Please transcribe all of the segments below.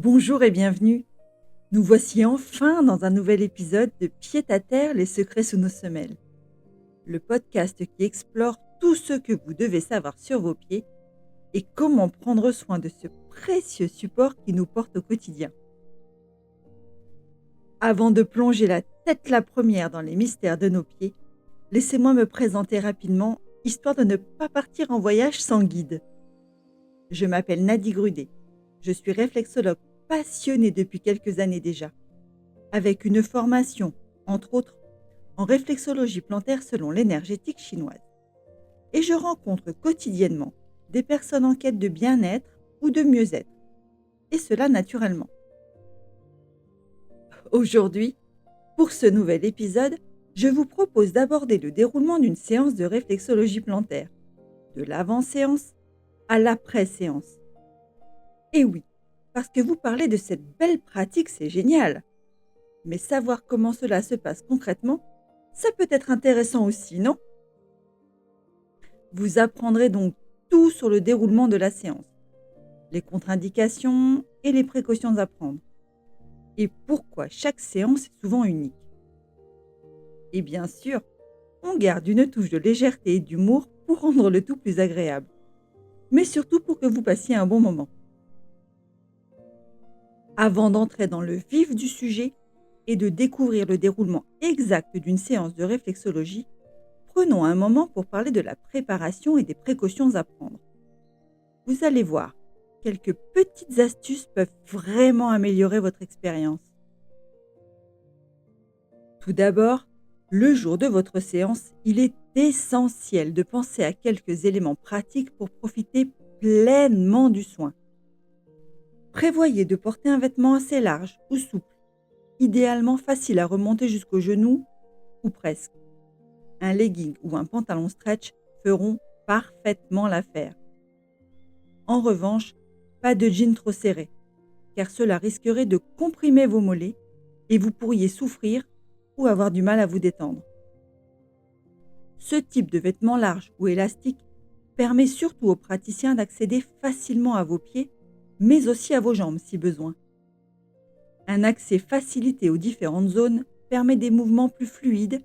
Bonjour et bienvenue. Nous voici enfin dans un nouvel épisode de Pied à terre, les secrets sous nos semelles. Le podcast qui explore tout ce que vous devez savoir sur vos pieds et comment prendre soin de ce précieux support qui nous porte au quotidien. Avant de plonger la tête la première dans les mystères de nos pieds, laissez-moi me présenter rapidement, histoire de ne pas partir en voyage sans guide. Je m'appelle Nadie Grudet. Je suis réflexologue passionnée depuis quelques années déjà, avec une formation, entre autres, en réflexologie plantaire selon l'énergétique chinoise. Et je rencontre quotidiennement des personnes en quête de bien-être ou de mieux-être, et cela naturellement. Aujourd'hui, pour ce nouvel épisode, je vous propose d'aborder le déroulement d'une séance de réflexologie plantaire, de l'avant-séance à l'après-séance. Et oui, parce que vous parlez de cette belle pratique, c'est génial. Mais savoir comment cela se passe concrètement, ça peut être intéressant aussi, non? Vous apprendrez donc tout sur le déroulement de la séance, les contre-indications et les précautions à prendre, et pourquoi chaque séance est souvent unique. Et bien sûr, on garde une touche de légèreté et d'humour pour rendre le tout plus agréable, mais surtout pour que vous passiez un bon moment. Avant d'entrer dans le vif du sujet et de découvrir le déroulement exact d'une séance de réflexologie, prenons un moment pour parler de la préparation et des précautions à prendre. Vous allez voir, quelques petites astuces peuvent vraiment améliorer votre expérience. Tout d'abord, le jour de votre séance, il est essentiel de penser à quelques éléments pratiques pour profiter pleinement du soin. Prévoyez de porter un vêtement assez large ou souple, idéalement facile à remonter jusqu'aux genoux ou presque. Un legging ou un pantalon stretch feront parfaitement l'affaire. En revanche, pas de jean trop serré, car cela risquerait de comprimer vos mollets et vous pourriez souffrir ou avoir du mal à vous détendre. Ce type de vêtement large ou élastique permet surtout aux praticiens d'accéder facilement à vos pieds, mais aussi à vos jambes si besoin. Un accès facilité aux différentes zones permet des mouvements plus fluides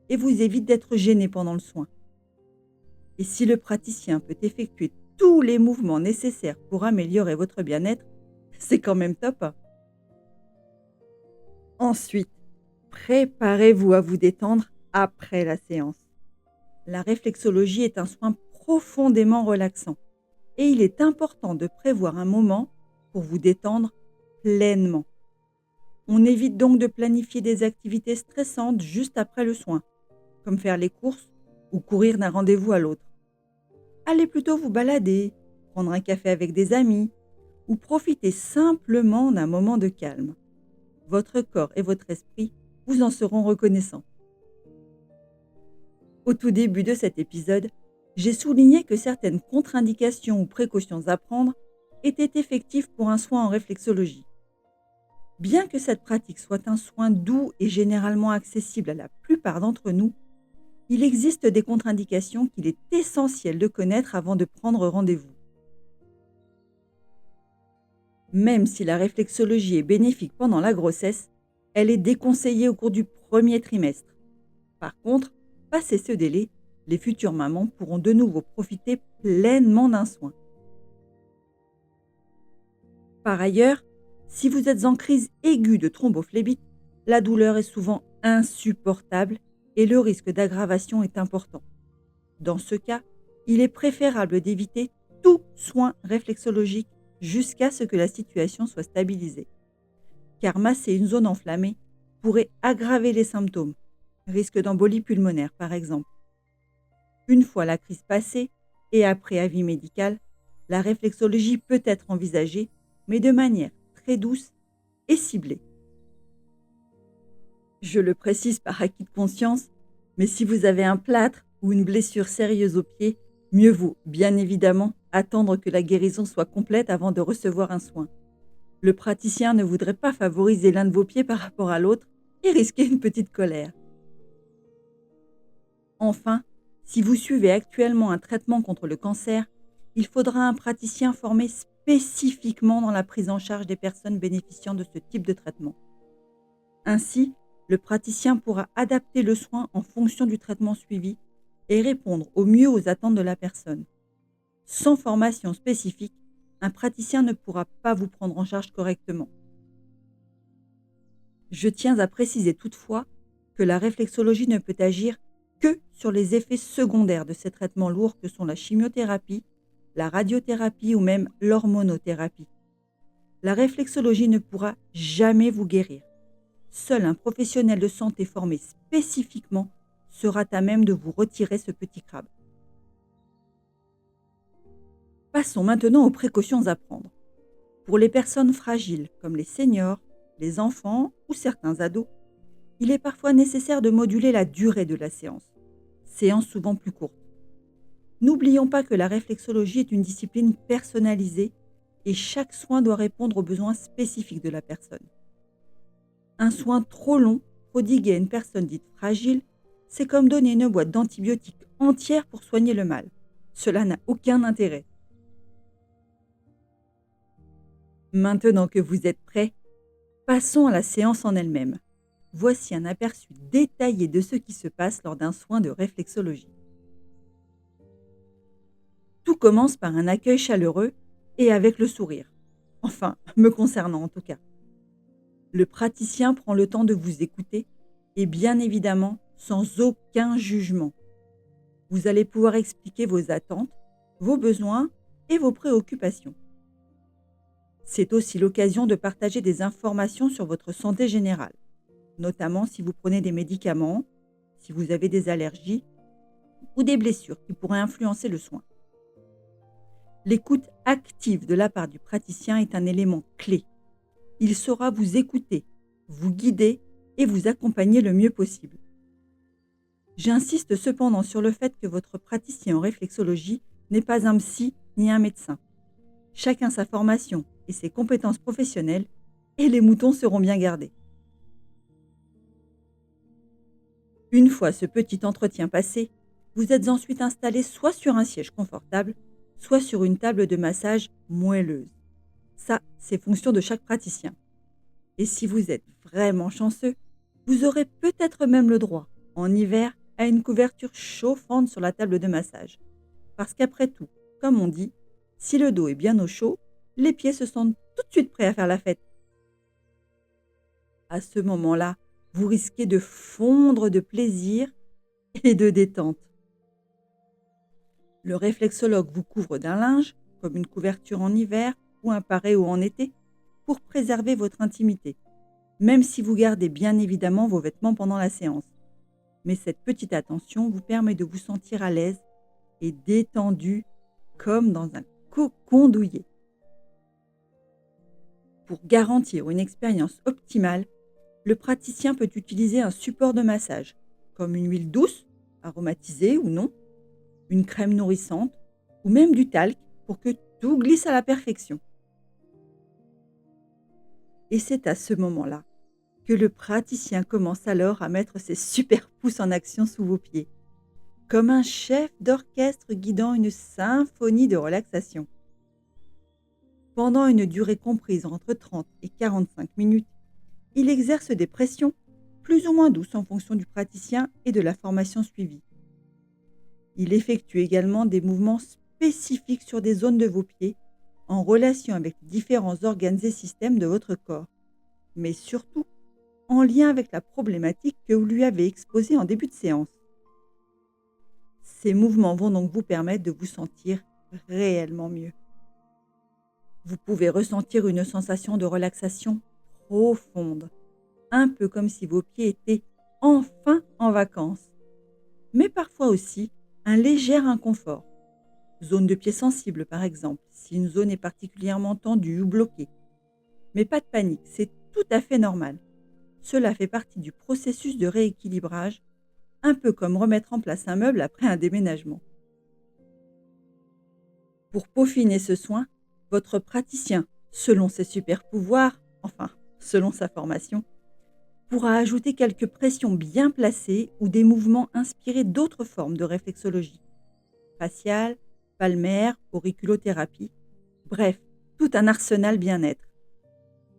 et vous évite d'être gêné pendant le soin. Et si le praticien peut effectuer tous les mouvements nécessaires pour améliorer votre bien-être, c'est quand même top. Ensuite, préparez-vous à vous détendre après la séance. La réflexologie est un soin profondément relaxant et il est important de prévoir un moment pour vous détendre pleinement. On évite donc de planifier des activités stressantes juste après le soin, comme faire les courses ou courir d'un rendez-vous à l'autre. Allez plutôt vous balader, prendre un café avec des amis ou profiter simplement d'un moment de calme. Votre corps et votre esprit vous en seront reconnaissants. Au tout début de cet épisode, j'ai souligné que certaines contre-indications ou précautions à prendre étaient effectives pour un soin en réflexologie. Bien que cette pratique soit un soin doux et généralement accessible à la plupart d'entre nous, il existe des contre-indications qu'il est essentiel de connaître avant de prendre rendez-vous. Même si la réflexologie est bénéfique pendant la grossesse, elle est déconseillée au cours du premier trimestre. Par contre, passé ce délai, les futures mamans pourront de nouveau profiter pleinement d'un soin. Par ailleurs, si vous êtes en crise aiguë de thrombophlébite, la douleur est souvent insupportable et le risque d'aggravation est important. Dans ce cas, il est préférable d'éviter tout soin réflexologique jusqu'à ce que la situation soit stabilisée. Car masser une zone enflammée pourrait aggraver les symptômes, risque d'embolie pulmonaire par exemple. Une fois la crise passée et après avis médical, la réflexologie peut être envisagée, mais de manière très douce et ciblée. Je le précise par acquis de conscience, mais si vous avez un plâtre ou une blessure sérieuse au pied, mieux vaut, bien évidemment, attendre que la guérison soit complète avant de recevoir un soin. Le praticien ne voudrait pas favoriser l'un de vos pieds par rapport à l'autre et risquer une petite colère. Enfin, si vous suivez actuellement un traitement contre le cancer, il faudra un praticien formé spécifiquement dans la prise en charge des personnes bénéficiant de ce type de traitement. Ainsi, le praticien pourra adapter le soin en fonction du traitement suivi et répondre au mieux aux attentes de la personne. Sans formation spécifique, un praticien ne pourra pas vous prendre en charge correctement. Je tiens à préciser toutefois que la réflexologie ne peut agir que sur les effets secondaires de ces traitements lourds que sont la chimiothérapie, la radiothérapie ou même l'hormonothérapie. La réflexologie ne pourra jamais vous guérir. Seul un professionnel de santé formé spécifiquement sera à même de vous retirer ce petit crabe. Passons maintenant aux précautions à prendre. Pour les personnes fragiles comme les seniors, les enfants ou certains ados, il est parfois nécessaire de moduler la durée de la séance souvent plus courte. N'oublions pas que la réflexologie est une discipline personnalisée et chaque soin doit répondre aux besoins spécifiques de la personne. Un soin trop long prodigué à une personne dite fragile, c'est comme donner une boîte d'antibiotiques entière pour soigner le mal. Cela n'a aucun intérêt. Maintenant que vous êtes prêts, passons à la séance en elle-même. Voici un aperçu détaillé de ce qui se passe lors d'un soin de réflexologie. Tout commence par un accueil chaleureux et avec le sourire. Enfin, me concernant en tout cas. Le praticien prend le temps de vous écouter et bien évidemment sans aucun jugement. Vous allez pouvoir expliquer vos attentes, vos besoins et vos préoccupations. C'est aussi l'occasion de partager des informations sur votre santé générale, notamment si vous prenez des médicaments, si vous avez des allergies ou des blessures qui pourraient influencer le soin. L'écoute active de la part du praticien est un élément clé. Il saura vous écouter, vous guider et vous accompagner le mieux possible. J'insiste cependant sur le fait que votre praticien en réflexologie n'est pas un psy ni un médecin. Chacun sa formation et ses compétences professionnelles et les moutons seront bien gardés. Une fois ce petit entretien passé, vous êtes ensuite installé soit sur un siège confortable, soit sur une table de massage moelleuse. Ça, c'est fonction de chaque praticien. Et si vous êtes vraiment chanceux, vous aurez peut-être même le droit, en hiver, à une couverture chauffante sur la table de massage. Parce qu'après tout, comme on dit, si le dos est bien au chaud, les pieds se sentent tout de suite prêts à faire la fête. À ce moment-là, vous risquez de fondre de plaisir et de détente. Le réflexologue vous couvre d'un linge, comme une couverture en hiver ou un paréo en été, pour préserver votre intimité, même si vous gardez bien évidemment vos vêtements pendant la séance. Mais cette petite attention vous permet de vous sentir à l'aise et détendu comme dans un cocon douillet. Pour garantir une expérience optimale, le praticien peut utiliser un support de massage, comme une huile douce, aromatisée ou non, une crème nourrissante ou même du talc pour que tout glisse à la perfection. Et c'est à ce moment-là que le praticien commence alors à mettre ses super pouces en action sous vos pieds, comme un chef d'orchestre guidant une symphonie de relaxation. Pendant une durée comprise entre 30 et 45 minutes, il exerce des pressions plus ou moins douces en fonction du praticien et de la formation suivie. Il effectue également des mouvements spécifiques sur des zones de vos pieds en relation avec différents organes et systèmes de votre corps, mais surtout en lien avec la problématique que vous lui avez exposée en début de séance. Ces mouvements vont donc vous permettre de vous sentir réellement mieux. Vous pouvez ressentir une sensation de relaxation profonde, un peu comme si vos pieds étaient enfin en vacances, mais parfois aussi un léger inconfort. Zone de pied sensible par exemple, si une zone est particulièrement tendue ou bloquée. Mais pas de panique, c'est tout à fait normal. Cela fait partie du processus de rééquilibrage, un peu comme remettre en place un meuble après un déménagement. Pour peaufiner ce soin, votre praticien, selon ses super pouvoirs, enfin, selon sa formation, pourra ajouter quelques pressions bien placées ou des mouvements inspirés d'autres formes de réflexologie. Faciale, palmaire, auriculothérapie. Bref, tout un arsenal bien-être.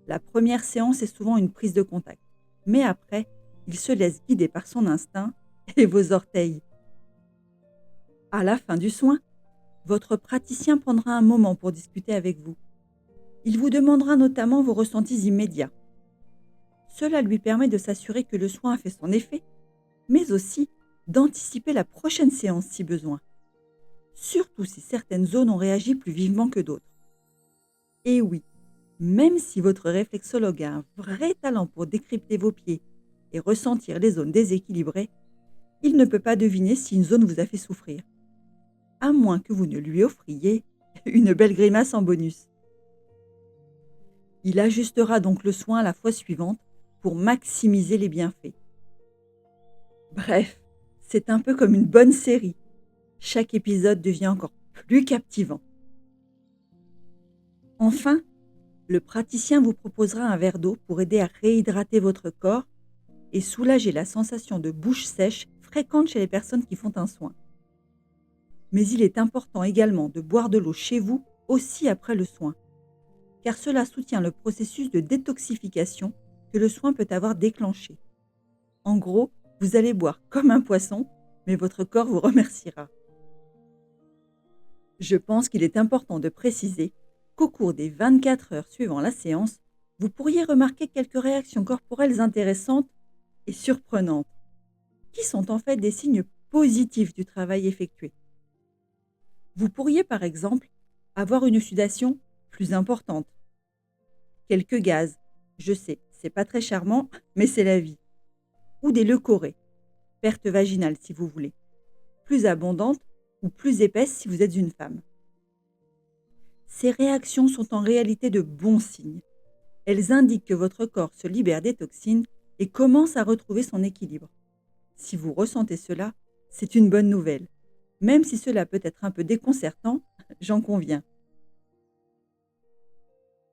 La première séance est souvent une prise de contact, mais après, il se laisse guider par son instinct et vos orteils. À la fin du soin, votre praticien prendra un moment pour discuter avec vous. Il vous demandera notamment vos ressentis immédiats. Cela lui permet de s'assurer que le soin a fait son effet, mais aussi d'anticiper la prochaine séance si besoin, surtout si certaines zones ont réagi plus vivement que d'autres. Et oui, même si votre réflexologue a un vrai talent pour décrypter vos pieds et ressentir les zones déséquilibrées, il ne peut pas deviner si une zone vous a fait souffrir, à moins que vous ne lui offriez une belle grimace en bonus. Il ajustera donc le soin à la fois suivante pour maximiser les bienfaits. Bref, c'est un peu comme une bonne série. Chaque épisode devient encore plus captivant. Enfin, le praticien vous proposera un verre d'eau pour aider à réhydrater votre corps et soulager la sensation de bouche sèche fréquente chez les personnes qui font un soin. Mais il est important également de boire de l'eau chez vous aussi après le soin, car cela soutient le processus de détoxification que le soin peut avoir déclenché. En gros, vous allez boire comme un poisson, mais votre corps vous remerciera. Je pense qu'il est important de préciser qu'au cours des 24 heures suivant la séance, vous pourriez remarquer quelques réactions corporelles intéressantes et surprenantes, qui sont en fait des signes positifs du travail effectué. Vous pourriez par exemple avoir une sudation plus importante, quelques gaz, je sais, c'est pas très charmant, mais c'est la vie, ou des leucorrhées, perte vaginale si vous voulez, plus abondante ou plus épaisse si vous êtes une femme. Ces réactions sont en réalité de bons signes. Elles indiquent que votre corps se libère des toxines et commence à retrouver son équilibre. Si vous ressentez cela, c'est une bonne nouvelle, même si cela peut être un peu déconcertant, j'en conviens.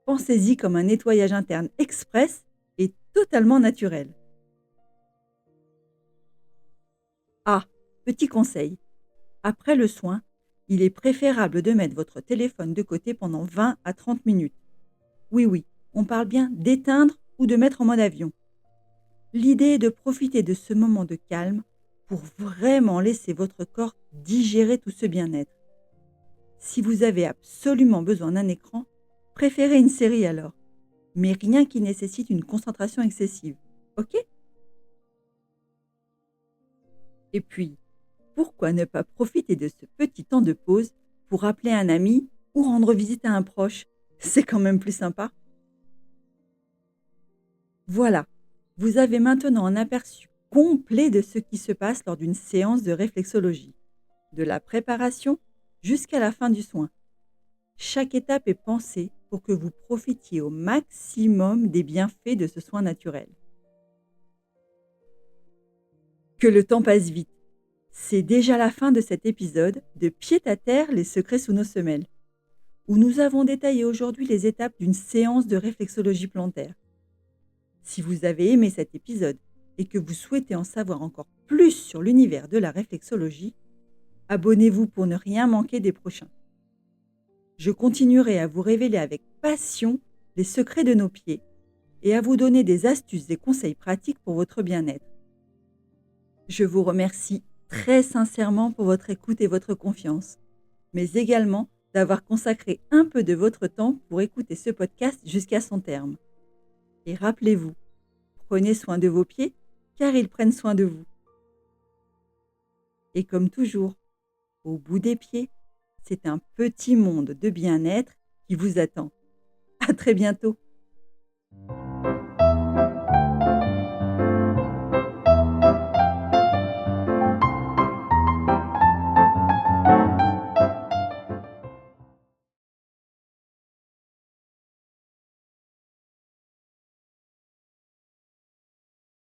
Pensez-y comme un nettoyage interne express et totalement naturel. Ah, petit conseil, après le soin, il est préférable de mettre votre téléphone de côté pendant 20 à 30 minutes. Oui, on parle bien d'éteindre ou de mettre en mode avion. L'idée est de profiter de ce moment de calme pour vraiment laisser votre corps digérer tout ce bien-être. Si vous avez absolument besoin d'un écran, préférez une série alors, mais rien qui nécessite une concentration excessive, ok? Et puis, pourquoi ne pas profiter de ce petit temps de pause pour appeler un ami ou rendre visite à un proche? C'est quand même plus sympa. Voilà, vous avez maintenant un aperçu complet de ce qui se passe lors d'une séance de réflexologie, de la préparation jusqu'à la fin du soin. Chaque étape est pensée pour que vous profitiez au maximum des bienfaits de ce soin naturel. Que le temps passe vite. C'est déjà la fin de cet épisode de Pied à terre, les secrets sous nos semelles, où nous avons détaillé aujourd'hui les étapes d'une séance de réflexologie plantaire. Si vous avez aimé cet épisode et que vous souhaitez en savoir encore plus sur l'univers de la réflexologie, abonnez-vous pour ne rien manquer des prochains. Je continuerai à vous révéler avec passion les secrets de nos pieds et à vous donner des astuces et conseils pratiques pour votre bien-être. Je vous remercie très sincèrement pour votre écoute et votre confiance, mais également d'avoir consacré un peu de votre temps pour écouter ce podcast jusqu'à son terme. Et rappelez-vous, prenez soin de vos pieds, car ils prennent soin de vous. Et comme toujours, au bout des pieds, c'est un petit monde de bien-être qui vous attend. À très bientôt.